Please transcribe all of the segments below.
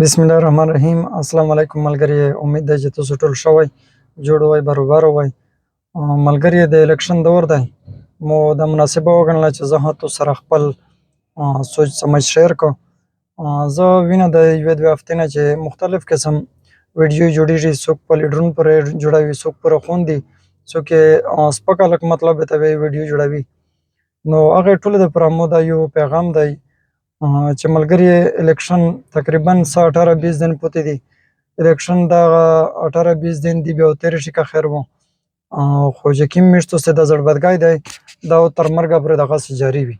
بسم الله الرحمن الرحیم. السلام علیکم ملګری. امید ده چې تاسو ټول ښه وئ، جوړ وئ، بروبر وئ. ملګری د الیکشن دور دی، مو دا مناسبه وګڼله چې زه هم تاسو سره خپل سوچ سمج شیر کړم. زه وینم د یوې دوې هفتې نه چې مختلف قسم ویډیو جوړېږي، څوک په لیډرونو پورې جوړوي، څوک پوره خوندي، څوک یې سپک هلک مطلب ته ویډیو جوړوي. نو هغې ټولو دپاره مو دا یو پیغام دی چې ملګري الیکشن تقریبا 18-20 दिन پاتې دي. الیکشن دغه 18-20 दिन دي بیا تېره شي که خیر وو. خو چې کوم میاشتو چې د زړبدګۍ دی دا تر مرګه پورې دغسې جاري وي.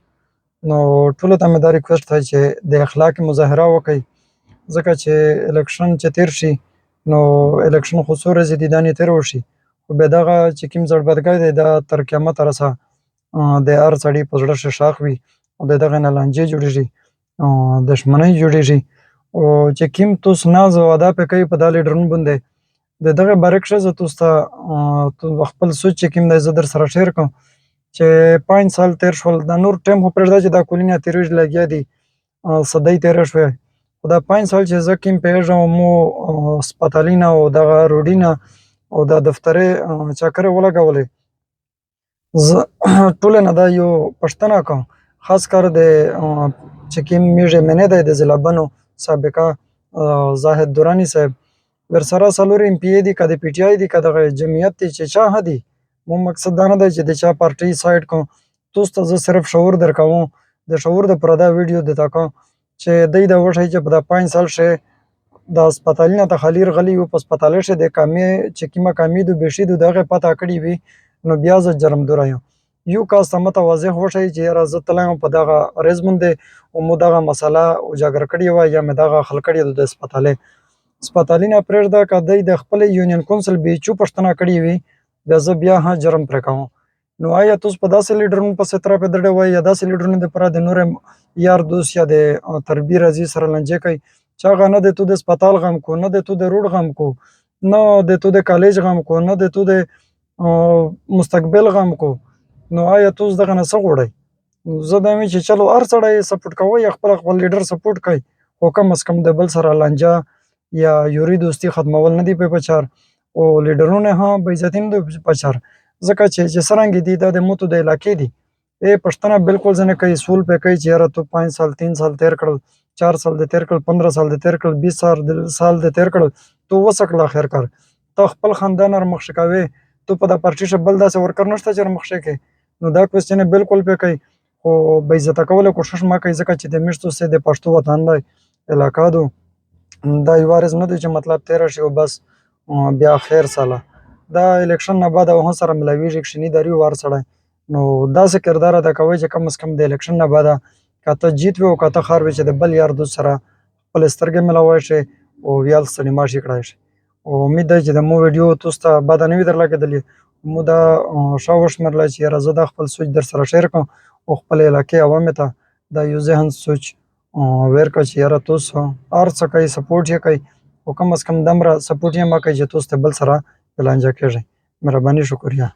نو ټولو ته مې دا ریکویسټ دی چې د اخلاق مظاهره وکړئ، ځکه چې الیکشن چې تېر شي نو الیکشن خو څو ورځې دي دا نه تېر وشي، خو بیا دغه چې کوم زړبدګۍ دی دا تر قیامته رسه د هر سړي په زړه ښاخ وي او د دغې نه لانجې جوړېږي، دښمنۍ جوړېږي. او چې کوم تاسو ناز او ادا پرې کوئ په دا لیډرونو باندې، د دغې برعکس زه تاسو ته خپل سوچ چې کوم دی زه در سره شیر کړم چې 5 سال تېر شول، دا نور ټایم خو پرېږده چې دا کلونه تېرېږي لګیا دي، صدۍ تېره شوې، خو دا 5 سال چې زه کوم پوهېږم مو سپتالي نه او دغه روډي نه او دا دفترې چکرې ولګولې. زه ټولو نه دا یو پوښتنه کوم، خاص کر د چې کوم میږ MNA دی د ځلابنو سابقه زاهد دراني صاحب، ورسره 4 MPA دي، که د PTI دي، که دغه جمعیت دی، چې چا هم دي، مو مقصد دا نه دی چې د چا پارټۍ سایډ کړم. تاسو ته زه صرف شعور درکوم، د شعور دپاره دا ویډیو درته کوم چې دی دا وښایي چې په دا 5 سال ښې دا سپتالي نه ته خالي راغلي یو، په سپتالۍ ښې د کامې چې کومه کامې دو بیشي دو د هغې پته کړې وي، نو بیا زه جرمدوره یم. یو کس ته ماته واضح وښایي چې یاره زه تللی یم په دغه ریز باندې او مو دغه مسله اجاګر کړې وه یا مې دغه حل کړې ده د سپتالۍ. سپتالي نه پرېږده، که دی د خپلې یونین کونسل BHO پوښتنه کړې وي بیا زه بیا هم جرم پرې کوم. نو آیا تاسو په داسې لیډرونو پسې ترپې دړې وئ یا داسې لیډرونو دپاره د نور یار دوست یا د تربي راځي سره لانجې کوئ چې هغه نه د تو د سپتال غم کو، نه د تو د روډ غم کو، نه د تو د کالج غم کو، نه د تو د مستقبل غم کو، نو آیا تاسو دغه نه څه غواړئ؟ زه دا وایم چې چلو هر سړی سپورټ کوئ یا خپل لیډر سپورټ کوئ، خو کم از کم د بل سره لانجه یا یوري دوستي ختمول نه دي په چار او لیډرونه هم بې عزتي نه دي په چار، ځکه چې څرنګه دي دا د موتو د علاقې دي. پښتنه بالکل ځنې کوي سول پې کوي چې یاره تو 5 سال 3 سال تېر کړل، 4 سال دې تېر کړل، 15 سال دې تېر کړل، 20 سال دې تېر کړل، تو وڅه کړل آخر کار؟ ته خپل خاندان ورمخ ښه کوې، تو په دا پارټي ښه بل داسې ورکر نشته چې ورمخ ښه کړې، نو دا کوېسچن یې بالکل پې کوي، خو بې عزته کولو کوښښ مه کوئ، ځکه چې د میشتو سه د پښتو وطن دی، علاقه دو، دا یو عرض نه دی چې مطلب تېره شي او بس بیا خیر ساله. دا الیکشن نه بعد او هم سره ملاویږي کښیني داري و هر سړی، نو داسې کردار ادا کوئ چې کم از کم د الیکشن نه بعده که ته جیت وي او که ته خار وي چې د بل یار دوست سره خپلې سترګې ملوی شئ او ویال ستړي ماشي کړی شئ. او امید دی چې د مو ویډیو تاسو ته بده نه وي درلګېدلې، مو دا ښه وشمېرله چې یاره زه دا خپل سوچ در سره شیر کړم او خپلې علاقې عوامو ته دا یو ذهن سوچ ویر کړه چې یاره تاسو هر څه کوئ سپورټ یې کوئ، خو کم از کم دومره سپورټ یې مه کوئ چې تاسو د بل سره په لانجه کېږئ. مهرباني شکریه.